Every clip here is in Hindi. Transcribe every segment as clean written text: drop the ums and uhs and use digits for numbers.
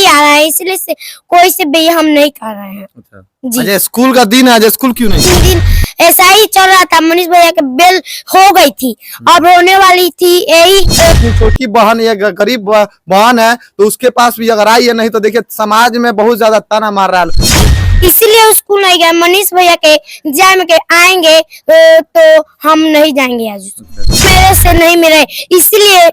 आ रहा है, इसलिए से कोई से भी हम नहीं कर रहे हैं। अच्छा जी अच्छा, स्कूल का दिन है, आज स्कूल क्यों नहीं? 3 दिन ऐसा ही चल रहा था। मनीष भैया के बेल हो गई थी, अब होने वाली थी। यही अपनी छोटी बहन या गरीब बहन है तो उसके पास भी अगर आई है, नहीं तो देखिए समाज में बहुत ज्यादा ताना मार रहा है। इसीलिए स्कूल नहीं गए। मनीष भैया के एग्जाम के आएंगे तो हम नहीं जाएंगे आज। मेरे से नहीं मिले इसलिए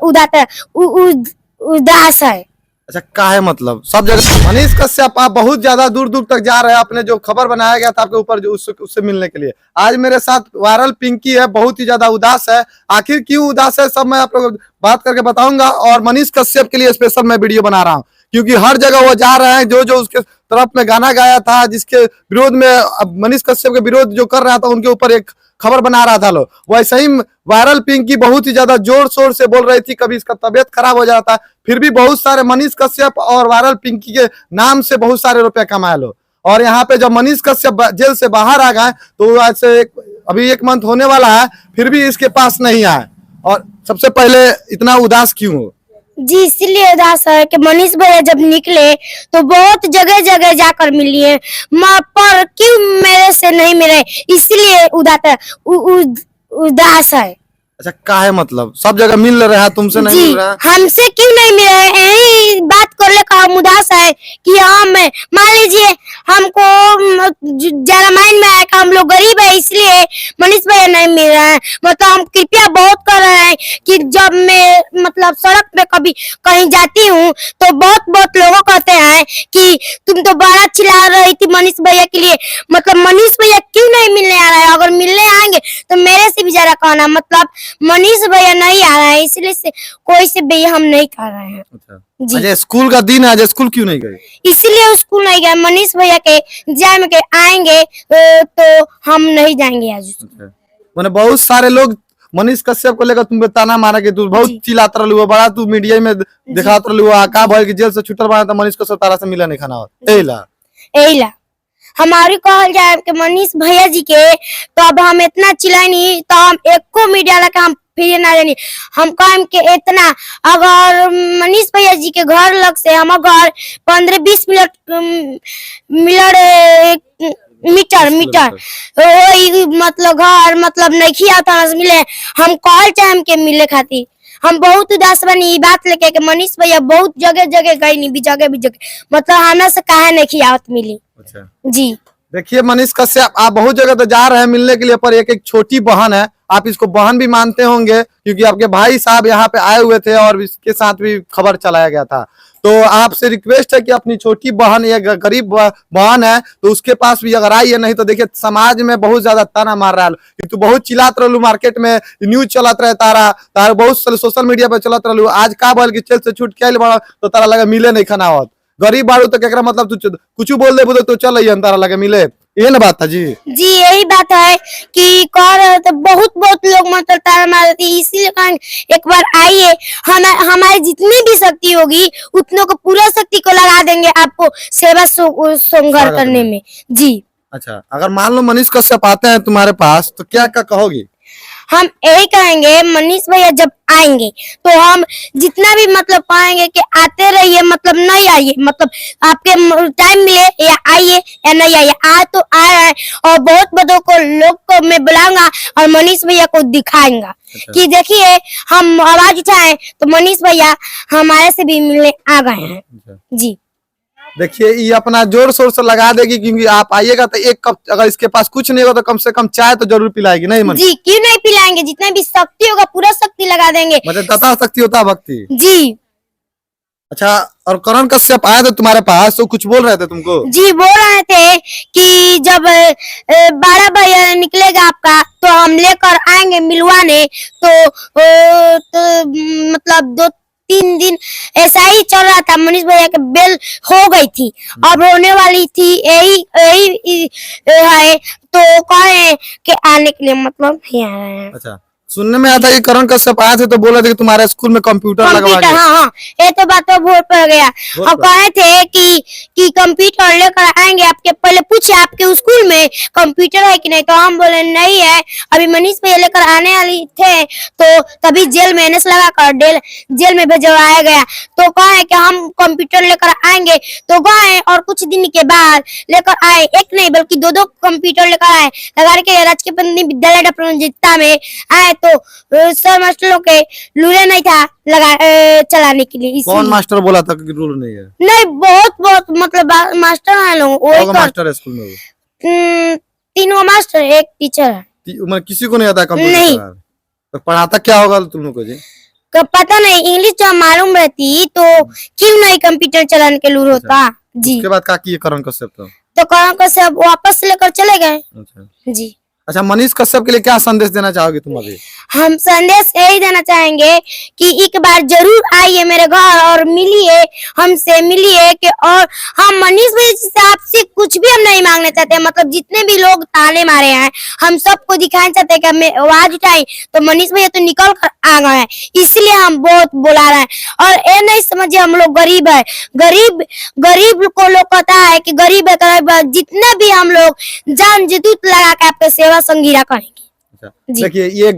उदास है। अच्छा का है मतलब सब जगह मनीष कश्यप आप बहुत ज्यादा दूर दूर तक जा रहे हैं। आपने जो खबर बनाया गया था आपके ऊपर जो उससे मिलने के लिए, आज मेरे साथ वायरल पिंकी है, बहुत ही ज्यादा उदास है। आखिर क्यों उदास है सब मैं आप लोग बात करके बताऊंगा। और मनीष कश्यप के लिए स्पेशल मैं वीडियो बना रहा हूँ क्योंकि हर जगह वो जा रहे हैं। जो जो उसके तरफ में गाना गाया था, जिसके विरोध में मनीष कश्यप के विरोध जो कर रहा था, उनके ऊपर एक खबर बना रहा था लोग। वैसे ही वायरल पिंकी बहुत ही ज्यादा जोर शोर से बोल रही थी, कभी इसका तबियत खराब हो जाता, फिर भी बहुत सारे मनीष कश्यप और वायरल पिंकी के नाम से बहुत सारे रुपए कमाए लो। और यहाँ पे जब मनीष कश्यप जेल से बाहर आ गए तो ऐसे अभी 1 मंथ होने वाला है, फिर भी इसके पास नहीं आए। और सबसे पहले इतना उदास क्यों हो? जी इसलिए उदास है कि मनीष भैया जब निकले तो बहुत जगह जगह जाकर मिलिए, पर क्यों मेरे से नहीं मिले इसलिए उदास है। अच्छा का है मतलब सब जगह मिल रहा है, तुमसे नहीं जी मिल रहा है? हमसे क्यों नहीं मिला है, यही बात करने का हम उदास है कि हम मान लीजिए हमको ज्यादा माइंड में आया कि हम लोग गरीब है इसलिए मनीष भैया नहीं मिल रहा है। मतलब हम कृपया बहुत कर रहे हैं कि जब मैं मतलब सड़क पे कभी कहीं जाती हूँ तो बहुत लोगों कहते हैं कि तुम तो बड़ा चिल्ला रही थी मनीष भैया के लिए। मतलब मनीष भैया क्यों नहीं मिलने आ रहा है? अगर मिलने आएंगे तो मेरे से भी ज्यादा कहना, मतलब मनीष भैया नहीं आ रहा है इसलिए से कोई से भी हम नहीं कर रहे हैं। अच्छा जी अच्छा, स्कूल का दिन है, आज स्कूल क्यों नहीं गए? इसीलिए स्कूल नहीं गए। मनीष भैया के एग्जाम के आएंगे तो हम नहीं जाएंगे आज। अच्छा, मैंने बहुत सारे लोग मनीष कश्यप को लेकर तुम पे ताना मारा कि तू बहुत जी। चिल्लात रहलू, बड़ा तू मीडिया में दिखात रहलू, का भइल कि जेल से छुटल बना था मनीष कश्यप तारा से मिला नहीं खाना हो एला। एला हमारी कहल जाए कि मनीष भैया जी के तो अब हम इतना चिल्लाए नहीं तो हम एको मीडिया लगा हम फिर ना जानी। हम कहें कि इतना अगर मनीष भैया जी के घर लग से हम घर 15-20 मीटर वही मतलब घर मतलब नहीं आता मिले। हम कहल चाहे के मिले खातिर हम बहुत उदास बनी ई बात लेके कि मनीष भैया बहुत जगह जगह गई नहीं, भी जगह मतलब हमें से काहे नहीं आवत मिली। अच्छा जी देखिए मनीष कश्यप आप बहुत जगह तो जा रहे हैं मिलने के लिए, पर एक छोटी बहन है, आप इसको बहन भी मानते होंगे क्योंकि आपके भाई साहब यहाँ पे आए हुए थे और इसके साथ भी खबर चलाया गया था। तो आपसे रिक्वेस्ट है कि अपनी छोटी बहन या गरीब बहन है तो उसके पास भी अगर आई है, नहीं तो देखिए समाज में बहुत ज्यादा ताना मार रहा है कि तू बहुत चिल्लात रहलू, मार्केट में न्यूज चलत रहे, तारा बहुत सोशल मीडिया पे चलत रहलू, आज का बोल कि जेल से छूट के आइल बड़ा तो तारा लगे मिले नहीं खाना होत। गरीब बाड़ू तो केकरा मतलब तू कुछ बोल दे तो चल तारा लगे मिले, ये ना बात था। जी जी यही बात है कि कह रहे थे बहुत लोग मतलब तारा मार देती, इसीलिए कहेंगे एक बार आइए, हमारी जितनी भी शक्ति होगी उतनों को पूरा शक्ति को लगा देंगे आपको सेवा संघर्ष करने में। जी अच्छा अगर मान लो मनीष कश्यप आते हैं तुम्हारे पास तो क्या क्या कहोगी? हम यही कहेंगे मनीष भैया जब आएंगे तो हम जितना भी मतलब कहेंगे कि आते रहिए, मतलब नहीं आइए, मतलब आपके टाइम मिले या आइए या नहीं आइए, आ तो आए और बहुत बड़ों को लोग को मैं बुलाऊंगा और मनीष भैया को दिखाएंगा। अच्छा। कि देखिए हम आवाज उठाए तो मनीष भैया हमारे से भी मिलने आ गए हैं। अच्छा। जी देखिए ये अपना जोर शोर से लगा देगी क्योंकि आप आइएगा तो 1 कप, अगर इसके पास कुछ नहीं होगा तो कम से कम चाय तो जरूर पिलाएगी। नहीं मन? जी क्यों नहीं पिलाएंगे, जितना भी शक्ति होगा पूरा शक्ति लगा देंगे। मतलब तथा शक्ति होता है भक्ति। जी अच्छा और करण कश्यप आए थे तुम्हारे पास तो कुछ बोल रहे थे तुमको? जी बोल रहे थे कि जब 12 बजे निकलेगा आपका तो हम लेकर आएंगे मिलवाने। तो मतलब 2-3 दिन ऐसा ही चल रहा था। मनीष भैया के बेल हो गई थी, अब होने वाली थी। यही है तो कहे कि आने के लिए मतलब नहीं आ रहे हैं। अच्छा सुनने में आता है कि करण कश्यप आए थे तो बोले थे कि तुम्हारे स्कूल में कंप्यूटर लगवा कंप्यूटर, के। हाँ हाँ, ये तो बात तो भोर पड़ गया। भोर और पड़- कहे थे कि कंप्यूटर लेकर आएंगे आपके, पहले पूछे आपके स्कूल में कंप्यूटर है कि नहीं, तो हम बोले नहीं है। अभी मनीष भैया लेकर आने वाली थे तो तभी जेल में एनएस लगा कर जेल में भेजवाया गया। तो कहे कि हम कंप्यूटर लेकर आएंगे, तो गए और कुछ दिन के बाद लेकर आए, एक नहीं बल्कि दो कंप्यूटर लेकर आए, लगा के राजकीय पंडित विद्यालय डपरजित्ता में आए। तो सर मास्टरों के लूरे नहीं था चलाने के लिए, कौन इसलिए। मास्टर बोला था कि रूल नहीं है? नहीं, बहुत बहुत मतलब मास्टर हैं लोग, वही कौन मास्टर है स्कूल में वो? तीनों मास्टर, एक टीचर है। मतलब किसी को नहीं आता कंप्यूटर नहीं। चलाना? तो पढ़ाता क्या होगा तुम लोग को जी? पता नहीं, इंग्लिश जो मालूम रहती तो क्यों नहीं कंप्यूटर चलाने के लूर होता जी। उसके बाद क्या किए करण कश्यप? तो करण को सब वापस लेकर चले गए अच्छा जी। अच्छा, मनीष कश्यप के लिए क्या संदेश देना चाहोगे तुम अभी? हम संदेश यही देना चाहेंगे कि एक बार जरूर आइए मेरे घर और मिलिए, हमसे मिलिए कि, और हम मनीष भैया जी से आपसे कुछ भी हम नहीं मांगना चाहते। मतलब जितने भी लोग ताने मारे हैं, हम सबको दिखाना चाहते हैं कि हमें आवाज उठाई, तो मनीष भैया तो निकल कर आ गए हैं, इसलिए हम बहुत बुला रहे हैं। और ये नहीं समझिए हम लोग गरीब है, गरीब को लोग पता है कि गरीब है, जितने भी हम लोग जान जदूत लगा के आपके सेवा संगीरा करेंगे। जी। देखिए, ये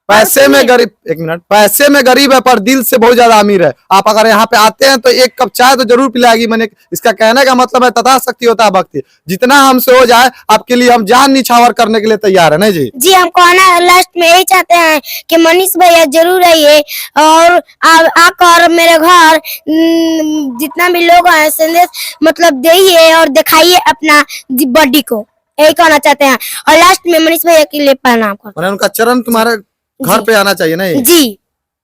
पैसे में गरीब, एक मिनट, पैसे में गरीब है पर दिल से बहुत ज्यादा अमीर है। आप अगर यहाँ पे आते हैं तो एक कप चाय तो जरूर पिलाएगी। मैंने इसका कहने का मतलब है तथा शक्ति होता है भक्ति। जितना हमसे हो जाए आपके लिए हम जान निछावर करने के लिए तैयार है। नहीं जी? जी, हम कहना लास्ट में यही चाहते हैं कि मनीष भैया जरूर आइए और आकर मेरे घर जितना भी लोग हैं संदेश मतलब दिए और दिखाइए अपना बॉडी को, यही कहना चाहते हैं। और लास्ट में मनीष भैया के लिए प्रणाम करते मैंने उनका चरण तुम्हारे घर पे आना चाहिए। नहीं हैं। जी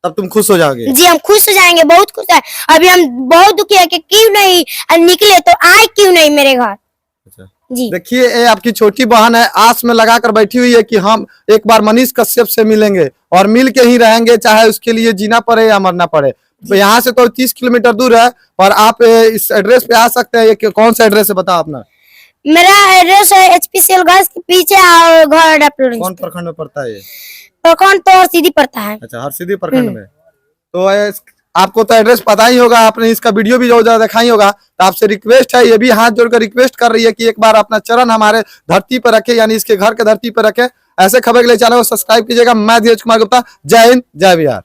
तब तुम खुश हो जाओगे। जी, हम खुश हो जाएंगे, बहुत खुश है। अभी हम बहुत दुखी है कि क्यों नहीं निकले, तो आए क्यों नहीं मेरे घर अच्छा, जी। देखिए ये आपकी छोटी बहन है, आस में लगाकर बैठी हुई है कि हम एक बार मनीष कश्यप से मिलेंगे और मिल के ही रहेंगे, चाहे उसके लिए जीना पड़े या मरना पड़े। तो यहाँ से तो 30 किलोमीटर दूर है, पर आप इस एड्रेस पे आ सकते हैं। ये कौन सा एड्रेस है बता अपना? मेरा एड्रेस है HPCL गर्ल्स के पीछे और घर डपलोड। कौन प्रखंड में पड़ता है ये? प्रखंड तो सीधी पड़ता है। अच्छा, हरसिद्धि प्रखंड में। तो आपको तो एड्रेस पता ही होगा, आपने इसका वीडियो भी जो देखा ही होगा। तो आपसे रिक्वेस्ट है, ये भी हाथ जोड़कर रिक्वेस्ट कर रही है कि एक बार अपना चरण हमारे धरती पर रखे, यानी इसके घर के धरती पर रखे। ऐसे खबर के लिए चैनल को सब्सक्राइब कीजिएगा। मैं धीरज कुमार गुप्ता, जय हिंद, जय बिहार।